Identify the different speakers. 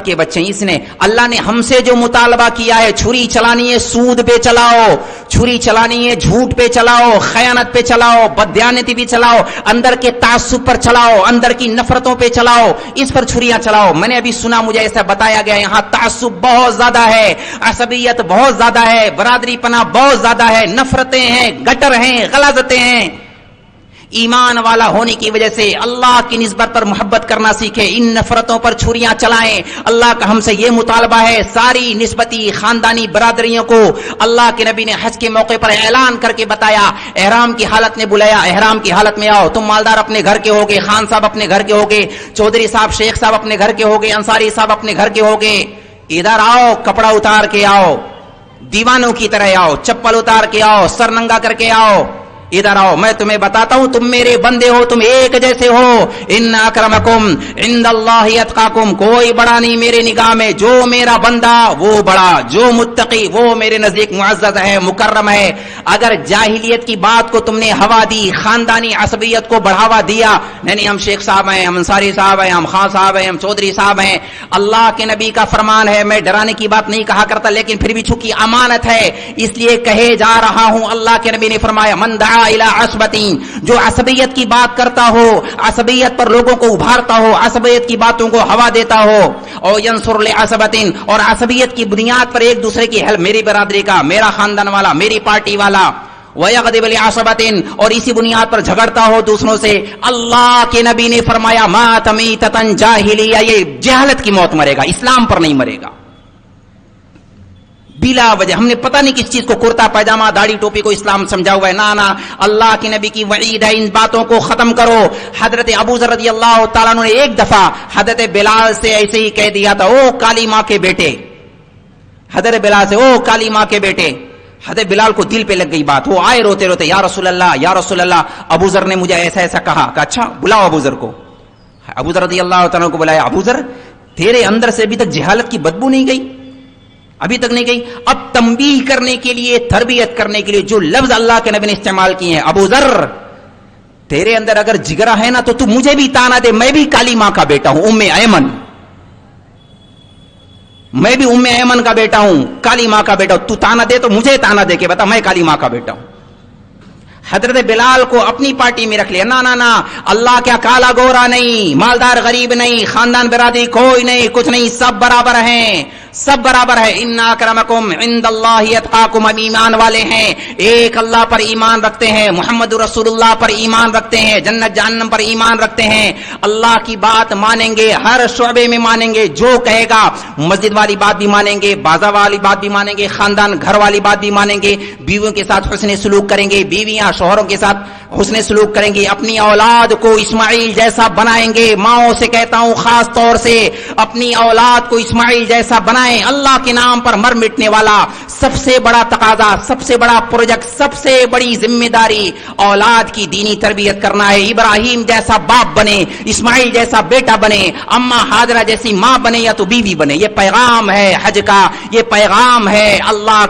Speaker 1: کے بچے اس نے اللہ نے ہم سے جو مطالبہ کیا ہے چھری چلانی ہے سود پہ چلاؤ، چھری چلانی ہے جھوٹ پہ چلاؤ، خیانت پہ چلاؤ، بددیانتی پہ چلاؤ، اندر کے تعصب پر چلاؤ، اندر کی نفرتوں پہ چلاؤ، اس پر چھریاں چلاؤ. میں نے ابھی سنا، مجھے ایسا بتایا گیا یہاں تعصب بہت زیادہ ہے، عصبیت بہت زیادہ ہے، برادری پناہ بہت زیادہ ہے، نفرتیں ہیں، گٹر ہیں، غلاظتیں ہیں. ایمان والا ہونے کی وجہ سے اللہ کی نسبت پر محبت کرنا سیکھے، ان نفرتوں پر چھریاں چلائیں. اللہ کا ہم سے یہ مطالبہ ہے. ساری نسبتی خاندانی برادریوں کو اللہ کے نبی نے حج کے موقع پر اعلان کر کے بتایا، احرام کی حالت میں بلایا، احرام کی حالت میں آؤ. تم مالدار اپنے گھر کے ہوگے، خان صاحب اپنے گھر کے ہوگے، چودھری صاحب شیخ صاحب اپنے گھر کے ہوگے، انصاری صاحب اپنے گھر کے ہوگے. ادھر آؤ، کپڑا اتار کے آؤ، دیوانوں کی طرح آؤ، چپل اتار کے آؤ، سر ننگا کر کے آؤ. ادھر آؤ، میں تمہیں بتاتا ہوں، تم میرے بندے ہو، تم ایک جیسے ہو. ان اکرمکم عند اللہ اتقاکم، کوئی بڑا نہیں میرے نگاہ میں. جو میرا بندہ وہ بڑا، جو متقی وہ میرے نزدیک معزز ہے، مکرم ہے. اگر جاہلیت کی بات کو تم نے ہوا دی، خاندانی عصبیت کو بڑھاوا دیا، نہیں ہم شیخ صاحب ہیں، ہم انصاری صاحب ہیں، ہم خان صاحب ہیں، ہم چودھری صاحب ہیں. اللہ کے نبی کا فرمان ہے، میں ڈرانے کی بات نہیں کہا کرتا، لیکن پھر بھی چونکہ امانت ہے اس لیے کہے جا رہا ہوں. اللہ کے نبی نے فرمایا، من دعا الى عصبتین، جو عصبیت کی بات کرتا ہو، عصبیت پر لوگوں کو ابھارتا ہو، عصبیت کی باتوں کو ہوا دیتا ہو، اور ینصر لعصبتین، اور عصبیت کی بنیاد پر ایک دوسرے کی ہیلپ، میری برادری کا، میرا خاندان والا، میری پارٹی والا، وَيَغْضِبُ لِعَصَبَةٍ، اور اسی بنیاد پر جھگڑتا ہو دوسروں سے. اللہ کے نبی نے فرمایا، مَاتَ مِیتَةً جَاہِلِیَّہ، یہ جہالت کی موت مرے گا، اسلام پر نہیں مرے گا. بلا وجہ ہم نے پتہ نہیں کس چیز کو کرتا پائجامہ داڑھی ٹوپی کو اسلام سمجھا ہوا ہے. نا اللہ کے نبی کی وعید ہے، ان باتوں کو ختم کرو. حضرت ابو ذر رضی اللہ تعالیٰ عنہ نے ایک دفعہ حضرت بلال سے ایسے ہی کہہ دیا تھا، او کالی ماں کے بیٹے. حضرت بلال سے، او کالی ماں کے بیٹے. حضرت بلال کو دل پہ لگ گئی بات، وہ آئے روتے روتے، یا رسول اللہ یا رسول اللہ، ابو ذر نے مجھے ایسا ایسا کہا. اچھا بلاؤ ابو ذر کو. ابو ذر رضی اللہ تعالیٰ کو بلایا. ابو ذر، تیرے اندر سے ابھی تک جہالت کی بدبو نہیں گئی؟ ابھی تک نہیں گئی. اب تنبیہ کرنے کے لیے، تربیت کرنے کے لیے جو لفظ اللہ کے نبی نے استعمال کیے ہیں، ابو ذر تیرے اندر اگر جگرا ہے نا تو مجھے بھی تانا دے، میں بھی کالی ماں کا بیٹا ہوں، ام ایمن، میں بھی ام ایمن کا بیٹا ہوں، کالی ماں کا بیٹا ہوں. تو تانا دے تو مجھے تانا دے کے بتا میں کالی ماں کا بیٹا ہوں. حضرت بلال کو اپنی پارٹی میں رکھ لیا. نا اللہ کیا کالا گورا نہیں، مالدار غریب نہیں، خاندان برادری کوئی نہیں، کچھ نہیں، سب برابر ہیں، سب برابر ہے. ان اکرمکم عند اللہ اتقاکم، ہم ایمان والے ہیں، ایک اللہ پر ایمان رکھتے ہیں، محمد رسول اللہ پر ایمان رکھتے ہیں، جنت جہنم پر ایمان رکھتے ہیں، اللہ کی بات مانیں گے، ہر شعبے میں مانیں گے، جو کہے گا. مسجد والی بات بھی مانیں گے، بازار والی بات بھی مانیں گے، خاندان گھر والی بات بھی مانیں گے، بیویوں کے ساتھ حسن سلوک کریں گے، بیویاں شوہروں کے ساتھ حسن سلوک کریں گے، اپنی اولاد کو اسماعیل جیسا بنائیں گے. ماؤں سے کہتا ہوں خاص طور سے اپنی اولاد کو اسماعیل جیسا بنائیں. اللہ کے نام پر مر مٹنے والا سب سے بڑا تقاضا، سب سے بڑا پروجیکٹ، سب سے بڑی ذمہ داری اولاد کی دینی تربیت کرنا ہے. ابراہیم جیسا باپ بنے، اسماعیل جیسا بیٹا بنے، اما ہاجرہ جیسی ماں بنے یا تو بیوی بنے. یہ پیغام ہے حج کا، یہ پیغام ہے اللہ کا.